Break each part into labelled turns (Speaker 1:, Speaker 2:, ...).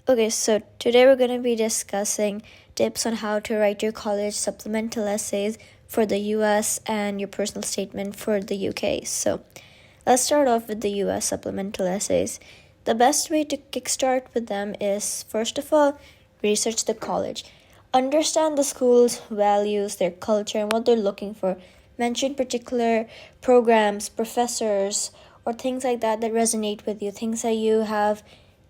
Speaker 1: Okay, so today we're going to be discussing tips on how to write your college supplemental essays for the US and your personal statement for the UK. So let's start off with the US supplemental essays. The best way to kickstart with them is, first of all, research the college. Understand the school's values, their culture, and what they're looking for. Mention particular programs, professors, or things like that resonate with you, things that you have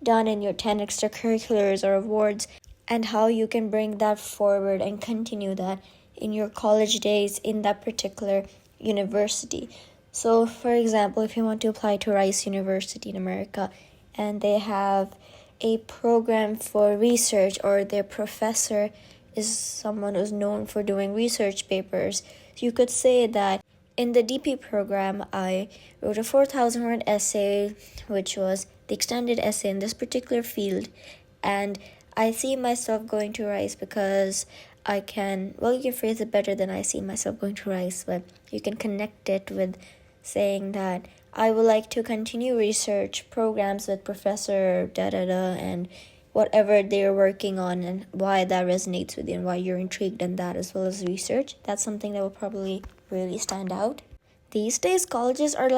Speaker 1: done in your 10 extracurriculars or awards, and how you can bring that forward and continue that in your college days in that particular university. So, for example, if you want to apply to Rice University in America and they have a program for research, or their professor is someone who's known for doing research papers, you could say that in the DP program, I wrote a 4,000 word essay, which was the extended essay in this particular field, and I see myself going to Rice because you can phrase it better than I see myself going to Rice, but you can connect it with saying that I would like to continue research programs with Professor da-da-da and whatever they're working on, and why that resonates with you and why you're intrigued in that, as well as research. That's something that will probably really stand out. These days, colleges are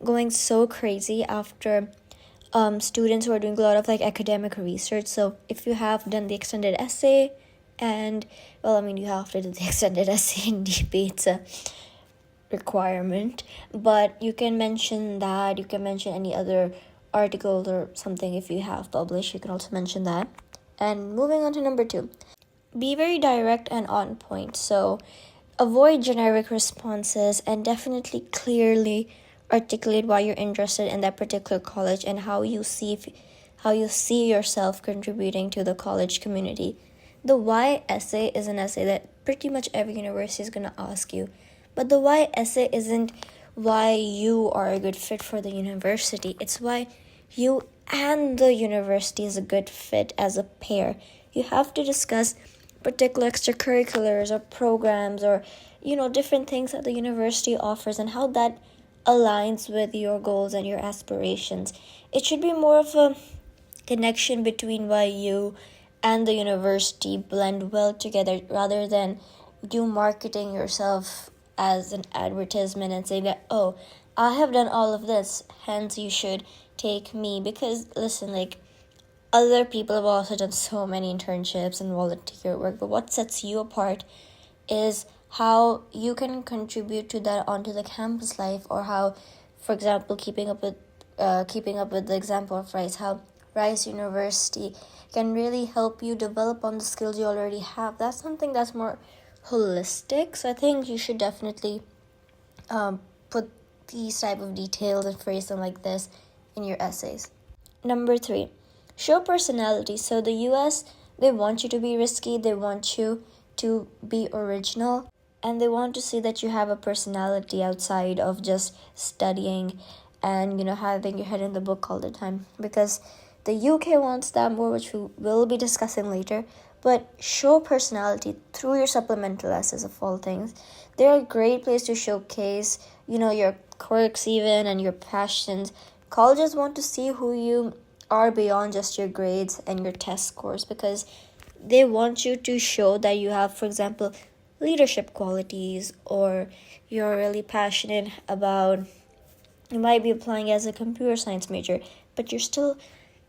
Speaker 1: going so crazy after students who are doing a lot of academic research. So if you have done the extended essay, and you have to do the extended essay in DP, it's a requirement, but you can mention that. You can mention any other articles or something if you have published. You can also mention that. And moving on to number 2, be very direct and on point. So avoid generic responses and definitely clearly articulate why you're interested in that particular college and how you see yourself contributing to the college community. The why essay is an essay that pretty much every university is going to ask you. But the why essay isn't why you are a good fit for the university. It's why you and the university is a good fit as a pair. You have to discuss particular extracurriculars or programs or different things that the university offers and how that aligns with your goals and your aspirations. It should be more of a connection between why you and the university blend well together, rather than you marketing yourself as an advertisement and saying that, oh, I have done all of this, hence you should take me. Because listen, other people have also done so many internships and volunteer work, but what sets you apart is how you can contribute to that onto the campus life, or how, for example, keeping up with the example of Rice, how Rice University can really help you develop on the skills you already have. That's something that's more holistic. So I think you should definitely put these type of details and phrase them like this in your essays. Number 3, show personality. So the US, they want you to be risky, they want you to be original, and they want to see that you have a personality outside of just studying and having your head in the book all the time, because the UK wants that more, which we will be discussing later. But show personality through your supplemental essays, of all things. They're a great place to showcase your quirks even and your passions. Colleges want to see who you are beyond just your grades and your test scores, because they want you to show that you have, for example, leadership qualities, or you're really passionate about, you might be applying as a computer science major, but you're still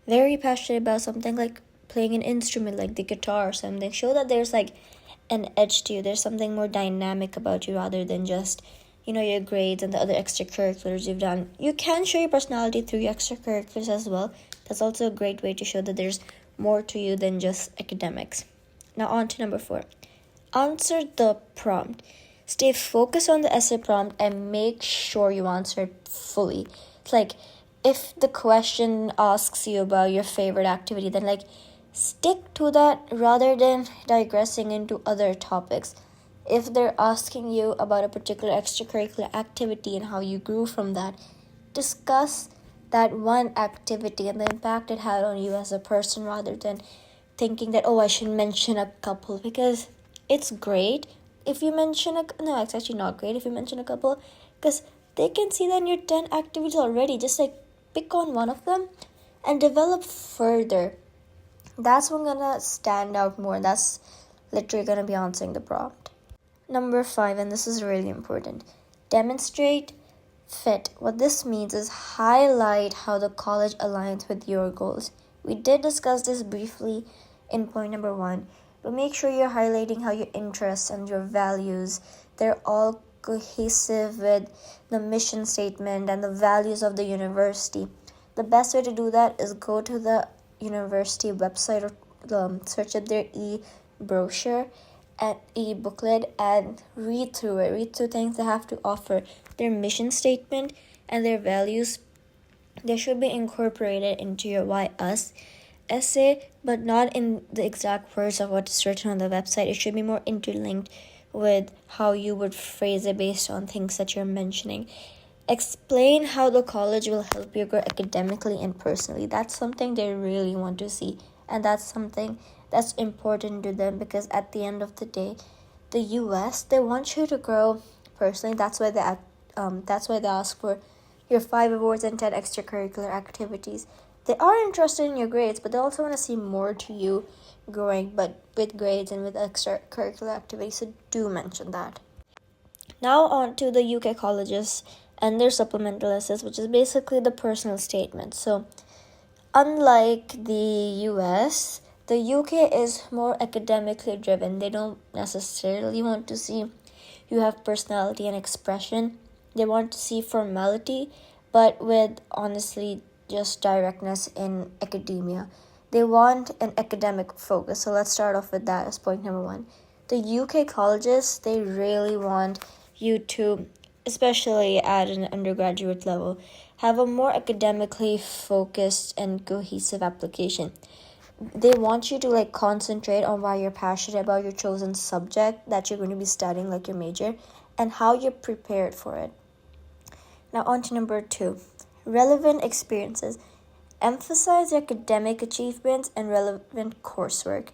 Speaker 1: very passionate about something like playing an instrument like the guitar or something. Show that there's an edge to you. There's something more dynamic about you, rather than just your grades and the other extracurriculars you've done. You can show your personality through your extracurriculars as well. That's also a great way to show that there's more to you than just academics. Now on to number 4. Answer the prompt. Stay focused on the essay prompt and make sure you answer it fully. It's if the question asks you about your favorite activity, then stick to that rather than digressing into other topics. If they're asking you about a particular extracurricular activity and how you grew from that, discuss that one activity and the impact it had on you as a person, rather than thinking that, oh, I should mention a couple, because it's great if you mention no, it's actually not great if you mention a couple, because they can see that in your 10 activities already. Just pick on one of them and develop further That's what's gonna stand out more. That's literally gonna be answering the prompt. Number 5, and this is really important, demonstrate fit. What this means is highlight how the college aligns with your goals. We did discuss this briefly in point number 1, but make sure you're highlighting how your interests and your values, they're all cohesive with the mission statement and the values of the university. The best way to do that is go to the university website or search up their e-brochure and e-booklet and read through things they have to offer, their mission statement and their values. They should be incorporated into your why us essay, but not in the exact words of what's written on the website. It should be more interlinked with how you would phrase it based on things that you're mentioning. Explain how the college will help you grow academically and personally. That's something they really want to see, and that's something that's important to them, because at the end of the day, the US, they want you to grow personally. That's why they ask for your 5 awards and 10 extracurricular activities. They are interested in your grades, but they also want to see more to you growing, but with grades and with extracurricular activities. So do mention that. Now on to the UK colleges and their supplemental essays, which is basically the personal statement. So unlike the US, the UK is more academically driven. They don't necessarily want to see you have personality and expression. They want to see formality, but with honestly just directness in academia. They want an academic focus. So let's start off with that as point number 1. The UK colleges, they really want you to, especially at an undergraduate level, have a more academically focused and cohesive application. They want you to concentrate on why you're passionate about your chosen subject that you're going to be studying, like your major, and how you're prepared for it. Now on to number 2, relevant experiences. Emphasize your academic achievements and relevant coursework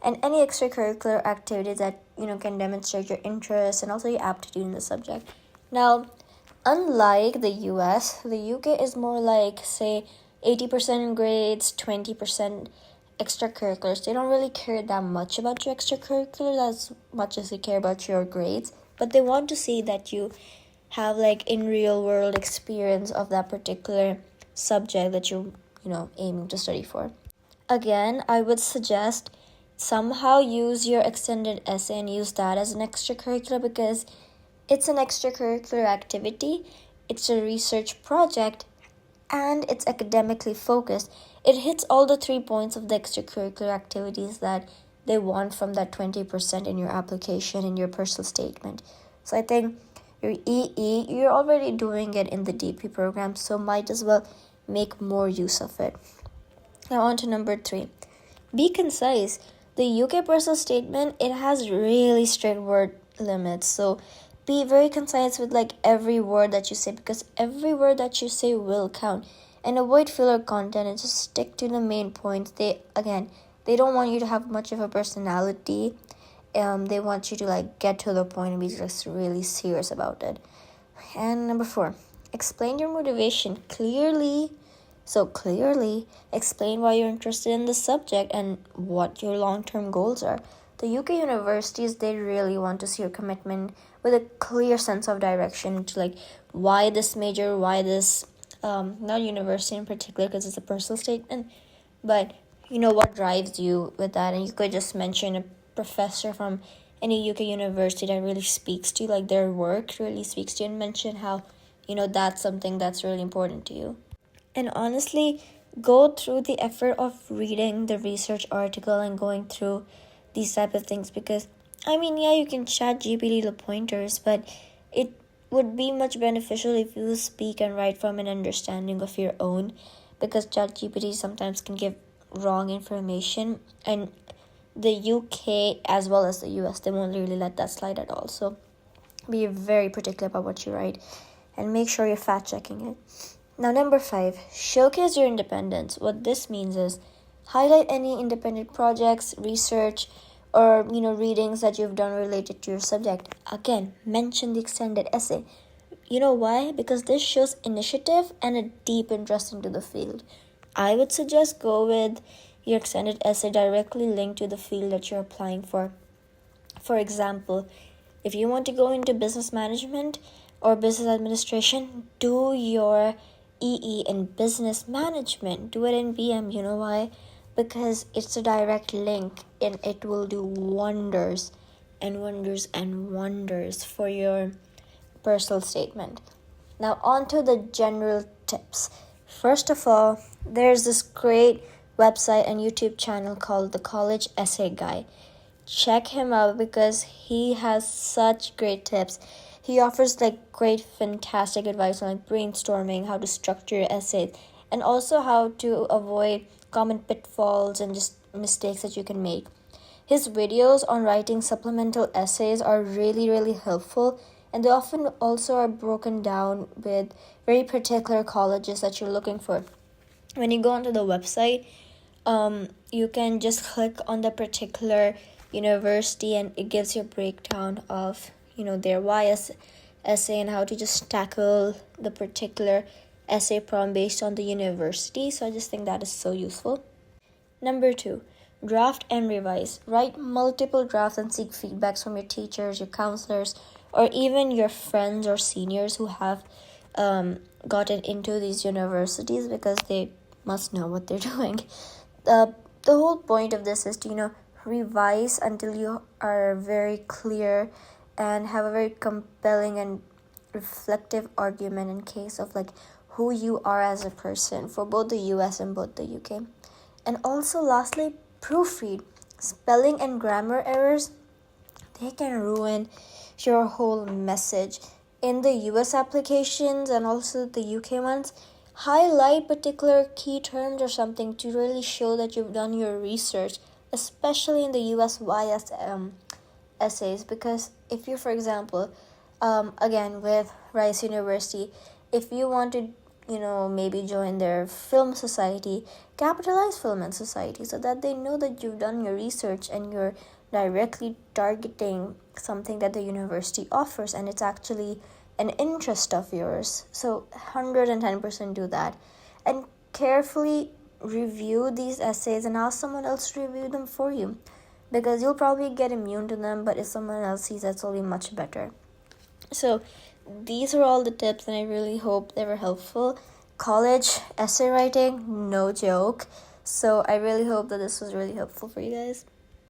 Speaker 1: and any extracurricular activities that can demonstrate your interest and also your aptitude in the subject. Now, unlike the US, the UK is more like, say, 80% in grades, 20% extracurriculars. They don't really care that much about your extracurriculars as much as they care about your grades, but they want to see that you have in real world experience of that particular subject that you're aiming to study for. Again, I would suggest somehow use your extended essay and use that as an extracurricular, because it's an extracurricular activity, it's a research project, and it's academically focused. It hits all the 3 points of the extracurricular activities that they want from that 20% in your application, in your personal statement. So I think your EE, you're already doing it in the DP program, so might as well make more use of it. Now on to number 3. Be concise. The UK personal statement, it has really strict word limits, so be very concise with every word that you say, because every word that you say will count. And avoid filler content and just stick to the main points. They don't want you to have much of a personality. They want you to get to the point and be just really serious about it. And number 4, explain your motivation clearly. So clearly explain why you're interested in the subject and what your long-term goals are. The UK universities, they really want to see your commitment with a clear sense of direction to why this major, why this, not university in particular because it's a personal statement, but what drives you with that. And you could just mention a professor from any UK university that really speaks to you, their work really speaks to you, and mention how that's something that's really important to you. And honestly, go through the effort of reading the research article and going through these type of things, because you can chat GPT the pointers, but it would be much beneficial if you speak and write from an understanding of your own, because chat GPT sometimes can give wrong information, and the UK as well as the US, they won't really let that slide at all. So be very particular about what you write and make sure you're fact checking it. Now, number 5, showcase your independence. What this means is highlight any independent projects, research, or readings that you've done related to your subject. Again, mention the extended essay. You know why? Because this shows initiative and a deep interest into the field. I would suggest go with your extended essay directly linked to the field that you're applying for. For example, if you want to go into business management or business administration, do your EE in business management. Do it in BM. You know why? Because it's a direct link and it will do wonders and wonders and wonders for your personal statement. Now, on to the general tips. First of all, there's this great website and YouTube channel called The College Essay Guy. Check him out because he has such great tips. He offers like great, fantastic advice on like brainstorming, how to structure your essays, and also how to avoid common pitfalls and just mistakes that you can make. His videos on writing supplemental essays are really, really helpful, and they often also are broken down with very particular colleges that you're looking for. When you go onto the website, you can just click on the particular university and it gives you a breakdown of their YS essay and how to just tackle the particular essay problem based on the university. So I just think that is so useful. Number 2, draft and revise. Write multiple drafts and seek feedbacks from your teachers, your counselors, or even your friends or seniors who have gotten into these universities, because they must know what they're doing. The whole point of this is to revise until you are very clear and have a very compelling and reflective argument in case of like who you are as a person for both the US and both the UK. And also lastly, proofread. Spelling and grammar errors, they can ruin your whole message. In the US applications and also the UK ones, highlight particular key terms or something to really show that you've done your research, especially in the US YS essays. Because if you, for example, again with Rice University, if you want to maybe join their film society, capitalize film and society so that they know that you've done your research and you're directly targeting something that the university offers and it's actually an interest of yours. So 110% do that, and carefully review these essays and ask someone else to review them for you, because you'll probably get immune to them, but if someone else sees that, it'll be much better. So these are all the tips, and I really hope they were helpful. College essay writing, no joke. So I really hope that this was really helpful for you guys.